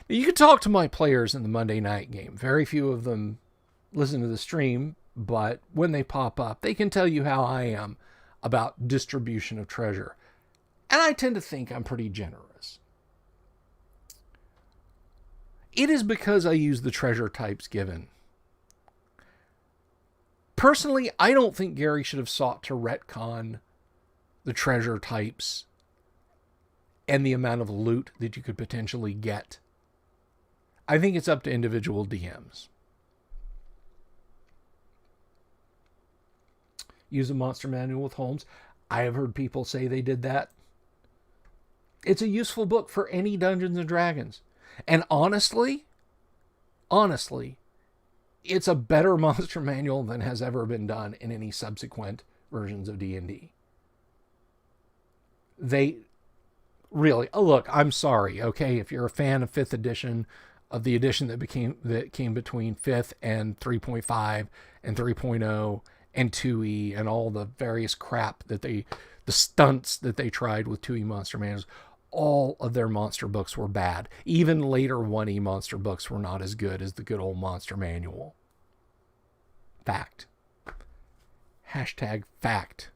Now, you can talk to my players in the Monday night game. Very few of them listen to the stream, but when they pop up, they can tell you how I am about distribution of treasure. And I tend to think I'm pretty generous. It is because I use the treasure types given. Personally, I don't think Gary should have sought to retcon the treasure types and the amount of loot that you could potentially get. I think it's up to individual DMs. Use a monster manual with Holmes. I have heard people say they did that. It's a useful book for any Dungeons and Dragons. And honestly, it's a better monster manual than has ever been done in any subsequent versions of D&D. They really, look, I'm sorry, okay, if you're a fan of 5th edition, of the edition that came between 5th and 3.5 and 3.0 and 2E and all the various crap that the stunts that they tried with 2E monster manuals, all of their monster books were bad. Even later 1E monster books were not as good as the good old monster manual. Fact. Hashtag fact.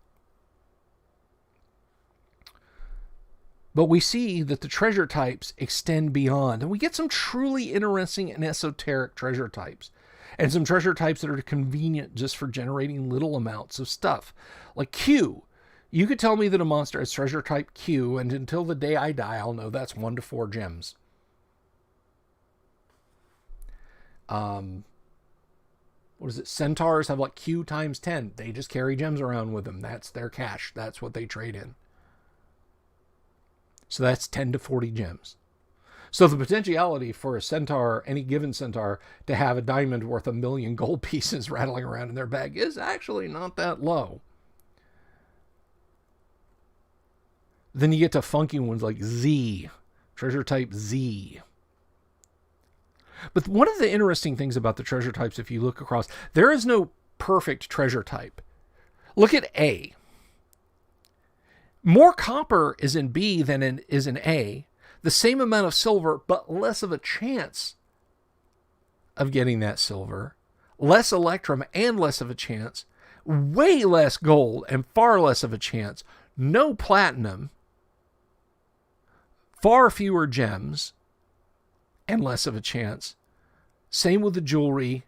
But we see that the treasure types extend beyond, and we get some truly interesting and esoteric treasure types. And some treasure types that are convenient just for generating little amounts of stuff. Like Q. You could tell me that a monster has treasure type Q, and until the day I die, I'll know that's 1 to 4 gems. What is it? Centaurs have like Q times 10. They just carry gems around with them. That's their cash. That's what they trade in. So that's 10 to 40 gems. So the potentiality for a centaur, any given centaur, to have a diamond worth 1 million gold pieces rattling around in their bag is actually not that low. Then you get to funky ones like Z, treasure type Z. But one of the interesting things about the treasure types, if you look across, there is no perfect treasure type. Look at A. More copper is in B than is in A. The same amount of silver, but less of a chance of getting that silver. Less electrum and less of a chance. Way less gold and far less of a chance. No platinum. Far fewer gems and less of a chance. Same with the jewelry,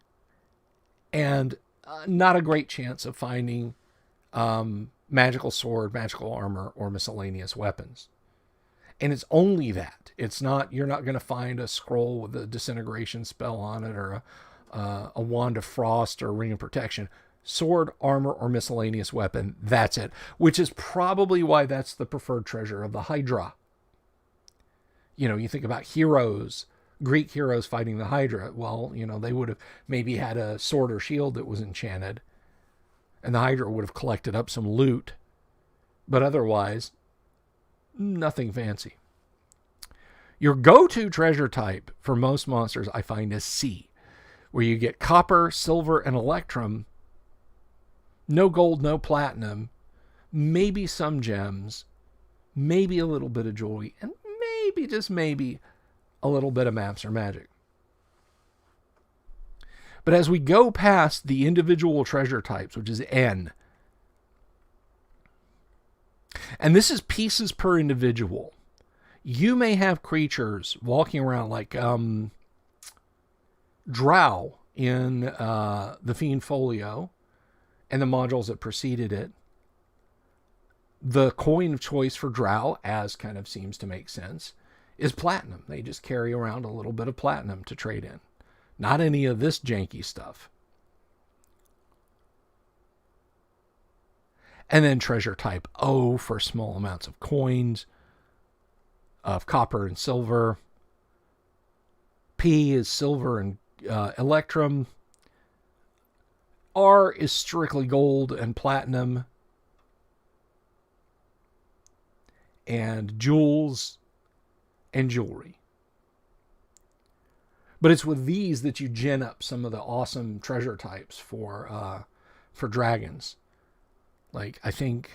and not a great chance of finding magical sword, magical armor, or miscellaneous weapons. And it's only that. It's not, you're not going to find a scroll with a disintegration spell on it, or a wand of frost, or a ring of protection. Sword, armor, or miscellaneous weapon, that's it. Which is probably why that's the preferred treasure of the Hydra. You know, you think about heroes, Greek heroes fighting the Hydra. Well, you know, they would have maybe had a sword or shield that was enchanted, and the Hydra would have collected up some loot. But otherwise, nothing fancy. Your go-to treasure type for most monsters, I find, is C, where you get copper, silver, and electrum. No gold, no platinum, maybe some gems, maybe a little bit of jewelry, and maybe, just maybe, a little bit of maps or magic. But as we go past the individual treasure types, which is N, and this is pieces per individual, you may have creatures walking around like Drow in the Fiend Folio and the modules that preceded it. The coin of choice for Drow, as kind of seems to make sense, is platinum. They just carry around a little bit of platinum to trade in. Not any of this janky stuff. And then treasure type O for small amounts of coins, of copper and silver. P is silver and electrum. R is strictly gold and platinum. and jewels and jewelry. But it's with these that you gen up some of the awesome treasure types for dragons. Like, I think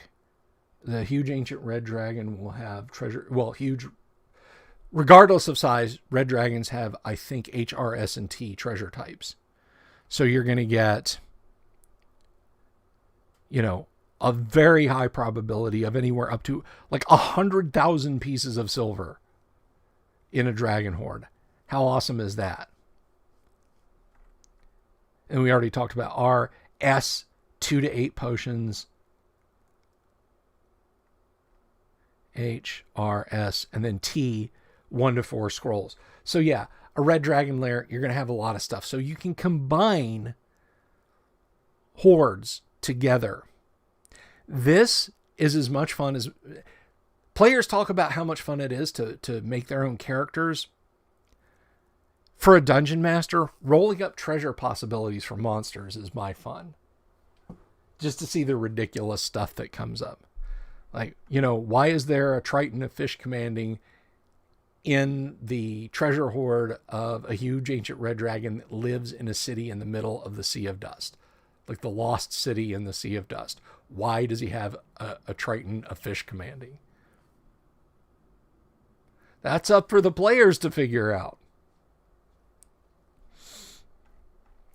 the huge ancient red dragon will have treasure. Well, huge, regardless of size, red dragons have, I think, H, R, S, and T treasure types. So you're going to get, a very high probability of anywhere up to like 100,000 pieces of silver in a dragon horde. How awesome is that? And we already talked about R, S, 2 to 8 potions, H, R, S, and then T, 1 to 4 scrolls. So yeah, a red dragon lair, you're going to have a lot of stuff. So you can combine hordes together. This is as much fun as players talk about how much fun it is to make their own characters. For a dungeon master, rolling up treasure possibilities for monsters is my fun. Just to see the ridiculous stuff that comes up. Like, why is there a Triton of fish commanding in the treasure hoard of a huge ancient red dragon that lives in a city in the middle of the Sea of Dust? Like the lost city in the Sea of Dust. Why does he have a Triton of fish commanding? That's up for the players to figure out.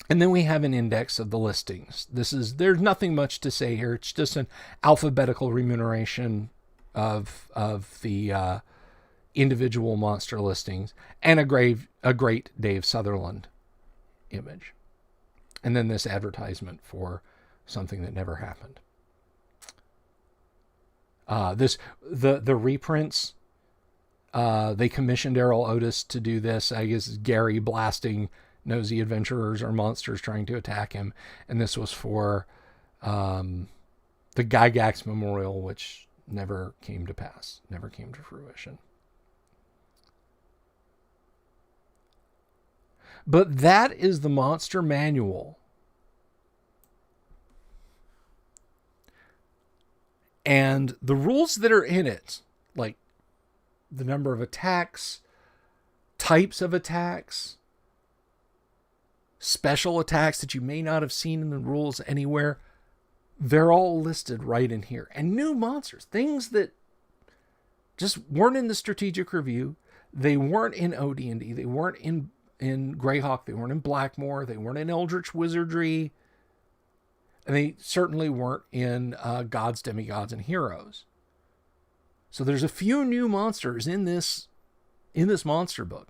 And then we have an index of the listings. There's nothing much to say here. It's just an alphabetical remuneration of the individual monster listings and a great Dave Sutherland image. And then this advertisement for something that never happened. The reprints, they commissioned Errol Otis to do this. I guess Gary blasting nosy adventurers or monsters trying to attack him. And this was for the Gygax Memorial, which never came to pass, never came to fruition. But that is the monster manual. And the rules that are in it, like the number of attacks, types of attacks, special attacks that you may not have seen in the rules anywhere, they're all listed right in here. And new monsters, things that just weren't in the strategic review. They weren't in AD&D. They weren't in Greyhawk. They weren't in Blackmoor. They weren't in Eldritch Wizardry. And they certainly weren't in Gods, Demigods, and Heroes. So there's a few new monsters in this monster book.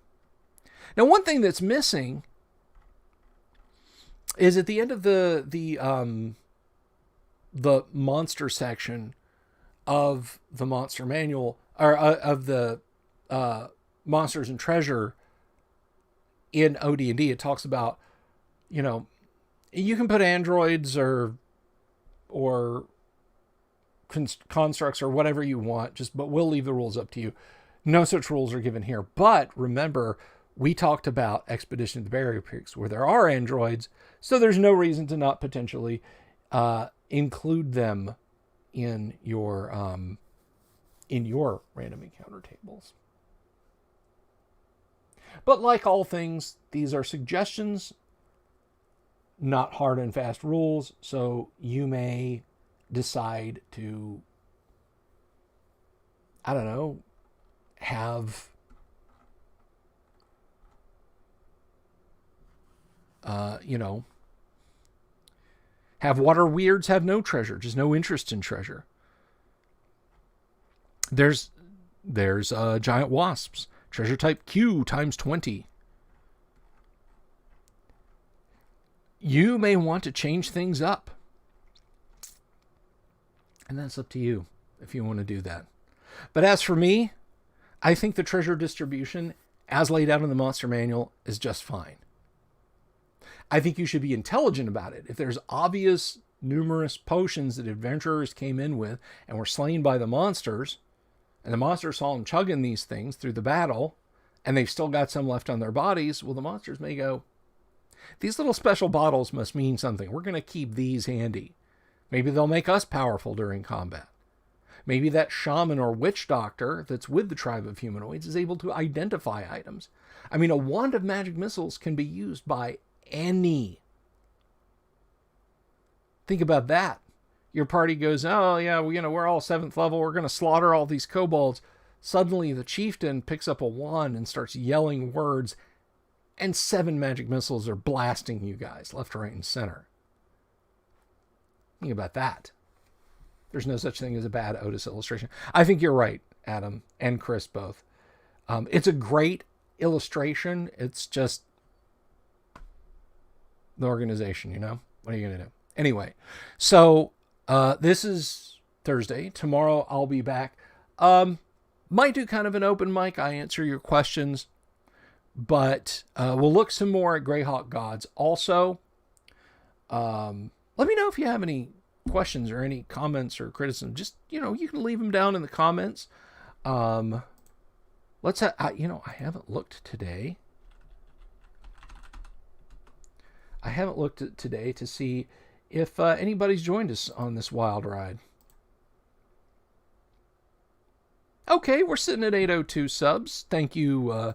Now, one thing that's missing is at the end of the monster section of the monster manual, or of the monsters and treasure in AD&D, it talks about, you can put androids or constructs or whatever you want, but we'll leave the rules up to you. No such rules are given here. But remember, we talked about Expedition to the Barrier Peaks, where there are androids, so there's no reason to not potentially include them in your random encounter tables. But like all things, these are suggestions, not hard and fast rules, so you may decide to, have have water weirds have no treasure, just no interest in treasure. There's giant wasps, treasure type Q times 20. You may want to change things up. And that's up to you if you want to do that. But as for me, I think the treasure distribution, as laid out in the monster manual, is just fine. I think you should be intelligent about it. If there's obvious numerous potions that adventurers came in with and were slain by the monsters, and the monsters saw them chugging these things through the battle, and they've still got some left on their bodies, well, the monsters may go, these little special bottles must mean something. We're going to keep these handy. Maybe they'll make us powerful during combat. Maybe that shaman or witch doctor that's with the tribe of humanoids is able to identify items. I mean, a wand of magic missiles can be used by any. Think about that. Your party goes, oh yeah, we're all 7th level. We're going to slaughter all these kobolds. Suddenly the chieftain picks up a wand and starts yelling words, and 7 magic missiles are blasting you guys left, right, and center. Think about that. There's no such thing as a bad Otis illustration. I think you're right, Adam and Chris both. It's a great illustration. It's just the organization, What are you going to do? Anyway, so this is Thursday. Tomorrow I'll be back. Might do kind of an open mic. I answer your questions. But we'll look some more at Greyhawk Gods. Also, let me know if you have any questions or any comments or criticism. Just, you can leave them down in the comments. I haven't looked today. I haven't looked at today to see if anybody's joined us on this wild ride. Okay, we're sitting at 802 subs. Thank you,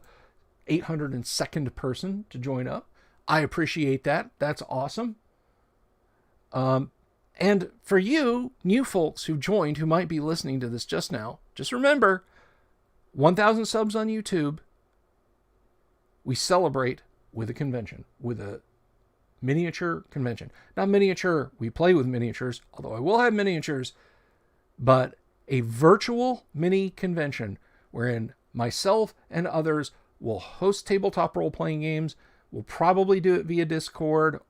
802nd person to join up. I appreciate that. That's awesome. And for you, new folks who joined, who might be listening to this just now, just remember, 1,000 subs on YouTube, we celebrate with a convention, with a miniature convention. Not miniature, we play with miniatures, although I will have miniatures, but a virtual mini convention wherein myself and others will host tabletop role-playing games. We'll probably do it via Discord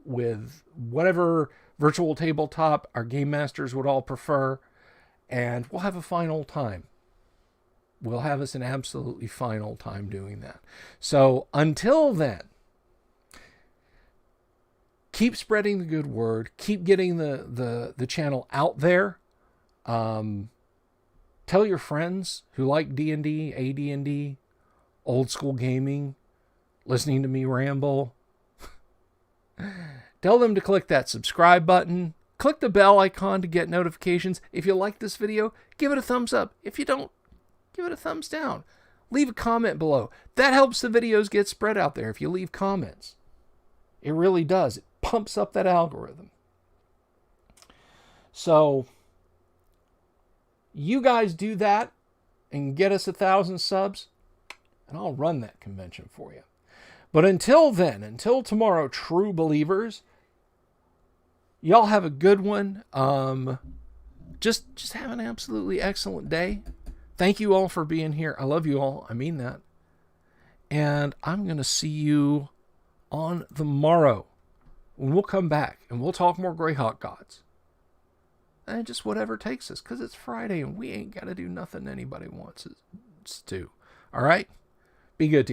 with whatever virtual tabletop our game masters would all prefer, and we'll have a fine old time. We'll have us an absolutely fine old time doing that. So until then, keep spreading the good word. Keep getting the channel out there. Tell your friends who like D&D, AD&D, old school gaming, listening to me ramble. Tell them to click that subscribe button. Click the bell icon to get notifications. If you like this video, give it a thumbs up. If you don't, give it a thumbs down. Leave a comment below. That helps the videos get spread out there if you leave comments. It really does. It pumps up that algorithm. So you guys do that and get us 1,000 subs, and I'll run that convention for you. But until then, until tomorrow, true believers, y'all have a good one. Just have an absolutely excellent day. Thank you all for being here. I love you all. I mean that. And I'm going to see you on the morrow when we'll come back and we'll talk more Greyhawk Gods. And just whatever takes us, because it's Friday and we ain't got to do nothing anybody wants us to. All right? Be good to each